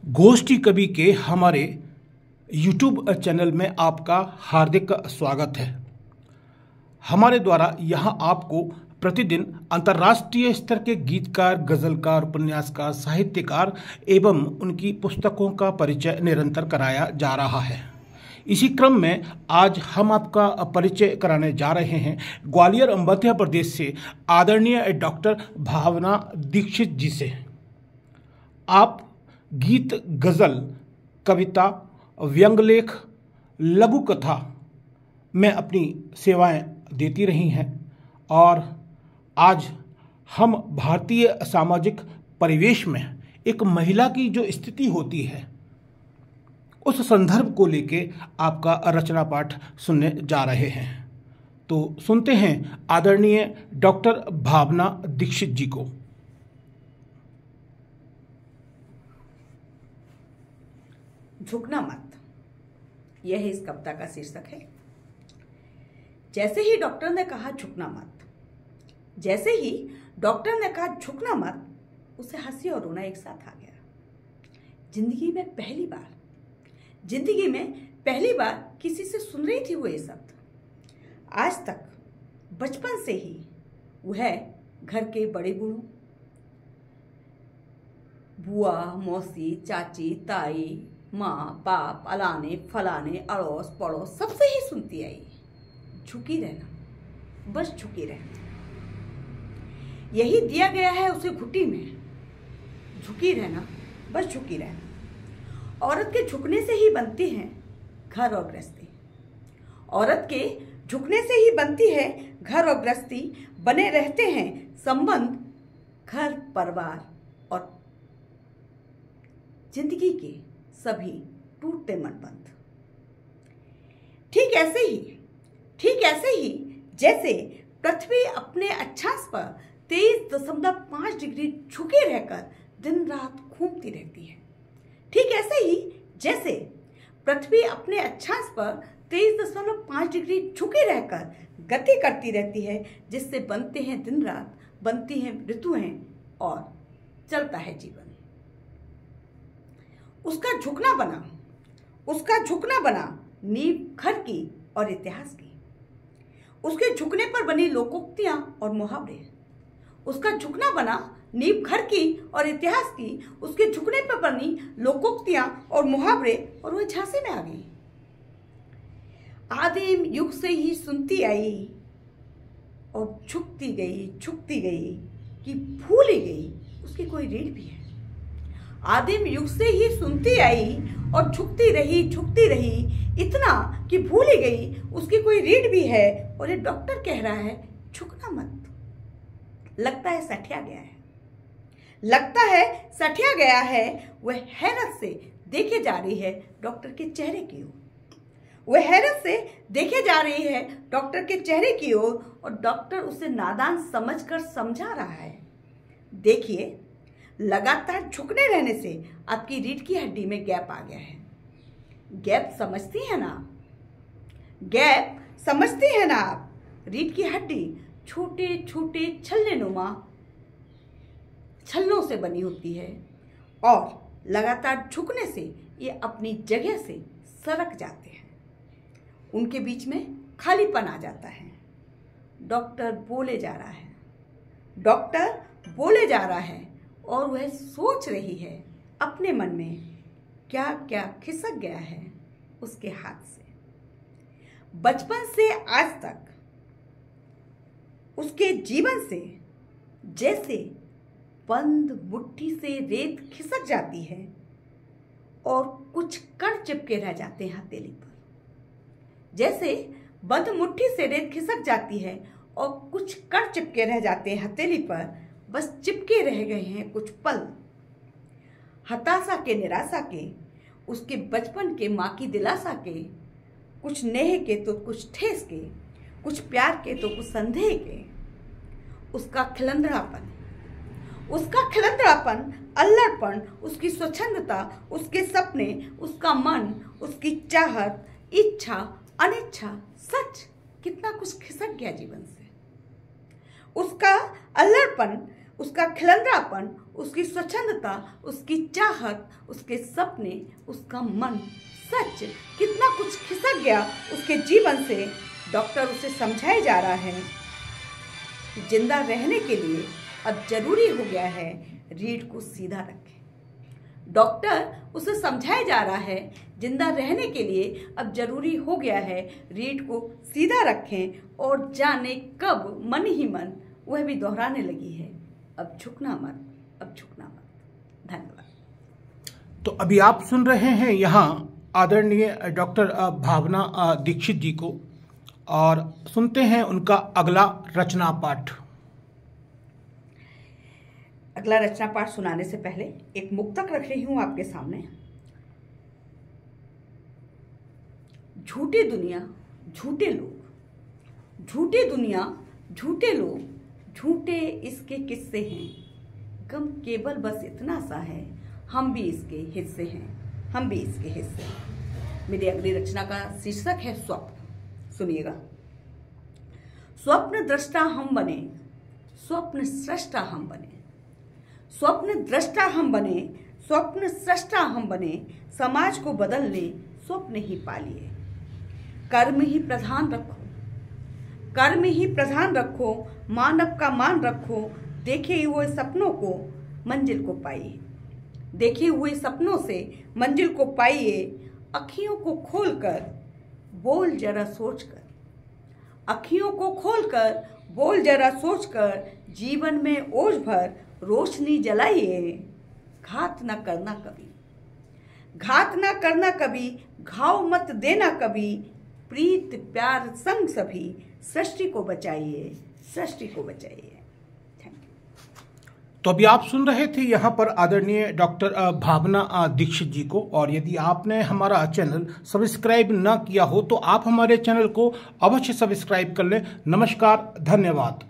गोष्ठी कवि के हमारे YouTube चैनल में आपका हार्दिक स्वागत है। हमारे द्वारा यहाँ आपको प्रतिदिन अंतर्राष्ट्रीय स्तर के गीतकार, गज़लकार, उपन्यासकार, साहित्यकार एवं उनकी पुस्तकों का परिचय निरंतर कराया जा रहा है। इसी क्रम में आज हम आपका परिचय कराने जा रहे हैं ग्वालियर मध्य प्रदेश से आदरणीय डॉक्टर भावना दीक्षित जी से। आप गीत, गज़ल, कविता, व्यंग्यलेख, लघु कथा में अपनी सेवाएं देती रही हैं और आज हम भारतीय सामाजिक परिवेश में एक महिला की जो स्थिति होती है उस संदर्भ को लेके आपका रचना पाठ सुनने जा रहे हैं। तो सुनते हैं आदरणीय डॉक्टर भावना दीक्षित जी को। झुकना मत, यह इस कविता का शीर्षक है। जैसे ही डॉक्टर ने कहा झुकना मत, जैसे ही डॉक्टर ने कहा झुकना मत, उसे हंसी और रोना एक साथ आ गया। जिंदगी में पहली बार किसी से सुन रही थी वो ये शब्द। आज तक बचपन से ही वह घर के बड़े बूढ़ों, बुआ, मौसी, चाची, ताई, माँ, बाप, अलाने फलाने, अड़ोस पड़ोस सबसे ही सुनती आई, झुकी रहना, बस झुकी रहना। यही दिया गया है उसे घुट्टी में, झुकी रहना, बस झुकी रहना। औरत के झुकने से ही बनती है घर और गृहस्थी। औरत के झुकने से ही बनती है घर और गृहस्थी, बने रहते हैं संबंध घर परिवार और जिंदगी के सभी टूटते मनबंध। ठीक ऐसे ही जैसे पृथ्वी अपने अक्षांश पर 23.5 डिग्री झुके रहकर दिन रात घूमती रहती है। ठीक ऐसे ही जैसे पृथ्वी अपने अक्षांश पर 23.5 डिग्री झुके रहकर गति करती रहती है, जिससे बनते हैं दिन रात, बनती हैं ऋतुएं और चलता है जीवन। उसका झुकना बना नींव घर की और इतिहास की। उसके झुकने पर बनी लोकोक्तियां और मुहावरे। उसका झुकना बना नींव घर की और इतिहास की। उसके झुकने पर बनी लोकोक्तियां और मुहावरे और वह झांसे में आ गई। आदिम युग से ही सुनती आई और झुकती गई कि भूल ही गई उसकी कोई रीढ़ भी है। आदिम युग से ही सुनती आई और झुकती रही इतना कि भूल ही गई उसकी कोई रीढ़ भी है। और ये डॉक्टर कह रहा है झुकना मत। लगता है सठिया गया है। वह हैरत से देखे जा रही है डॉक्टर के चेहरे की ओर। और डॉक्टर उसे नादान समझकर समझा रहा है। देखिए, लगातार झुकने रहने से आपकी रीढ़ की हड्डी में गैप आ गया है। गैप समझती है ना आप? रीढ़ की हड्डी छोटे छोटे छल्लों से बनी होती है और लगातार झुकने से ये अपनी जगह से सरक जाते हैं। उनके बीच में खालीपन आ जाता है। डॉक्टर बोले जा रहा है और वह सोच रही है अपने मन में क्या क्या खिसक गया है उसके हाथ से। बचपन से आज तक उसके जीवन से जैसे बंद मुट्ठी से रेत खिसक जाती है और कुछ कण चिपके रह जाते हैं हथेली पर। जैसे बंद मुट्ठी से रेत खिसक जाती है और कुछ कण चिपके रह जाते हैं हथेली पर, बस चिपके रह गए हैं कुछ पल। हताशा के, निराशा के, उसके बचपन के, माँ की दिलासा के, कुछ नेह के तो कुछ ठेस के, कुछ प्यार के तो कुछ संदेह के। उसका खिलंदड़ापन, अल्लड़पन, उसकी स्वच्छंदता, उसके सपने, उसका मन, उसकी चाहत, इच्छा, अनिच्छा, सच, कितना कुछ खिसक गया जीवन से। उसका अल्लड़पन उसका खिलंद्रापन, उसकी स्वच्छंदता, उसकी चाहत, उसके सपने, उसका मन, सच कितना कुछ खिसक गया उसके जीवन से। डॉक्टर उसे समझाए जा रहा है कि जिंदा रहने के लिए अब जरूरी हो गया है रीढ़ को सीधा रखें। डॉक्टर उसे समझाया जा रहा है जिंदा रहने के लिए अब जरूरी हो गया है रीढ़ को सीधा रखें, और जाने कब मन ही मन वह भी दोहराने लगी है, अब झुकना मत, अब झुकना मत। धन्यवाद। तो अभी आप सुन रहे हैं यहाँ आदरणीय डॉक्टर भावना दीक्षित जी को, और सुनते हैं उनका अगला रचना पाठ। अगला रचना पाठ सुनाने से पहले एक मुक्तक रख रही हूं आपके सामने। झूठी दुनिया, झूठे लोग, झूठी दुनिया, झूठे लोग, झूठे इसके किस्से हैं, गम केवल बस इतना सा है, हम भी इसके हिस्से हैं, हम भी इसके हिस्से हैं। मेरी अगली रचना का शीर्षक है स्वप्न। सुनिएगा। स्वप्न दृष्टा हम बने, स्वप्न सृष्टा हम बने, स्वप्न दृष्टा हम बने, स्वप्न सृष्टा हम बने, समाज को बदलने स्वप्न ही पालिए। कर्म ही प्रधान रखो, कर्म ही प्रधान रखो, मानव का मान रखो, देखे हुए सपनों को मंजिल को पाइए, देखे हुए सपनों से मंजिल को पाइए। अखियों को खोलकर बोल जरा सोचकर, अखियों को खोलकर बोल जरा सोचकर, जीवन में ओज भर रोशनी जलाइए। घात न करना कभी, घात न करना कभी, घाव मत देना कभी, प्रीत प्यार संग सभी, सृष्टि को बचाइए, सृष्टि को बचाइए। तो अभी आप सुन रहे थे यहाँ पर आदरणीय डॉक्टर भावना दीक्षित जी को, और यदि आपने हमारा चैनल सब्सक्राइब न किया हो तो आप हमारे चैनल को अवश्य सब्सक्राइब कर लें। नमस्कार, धन्यवाद।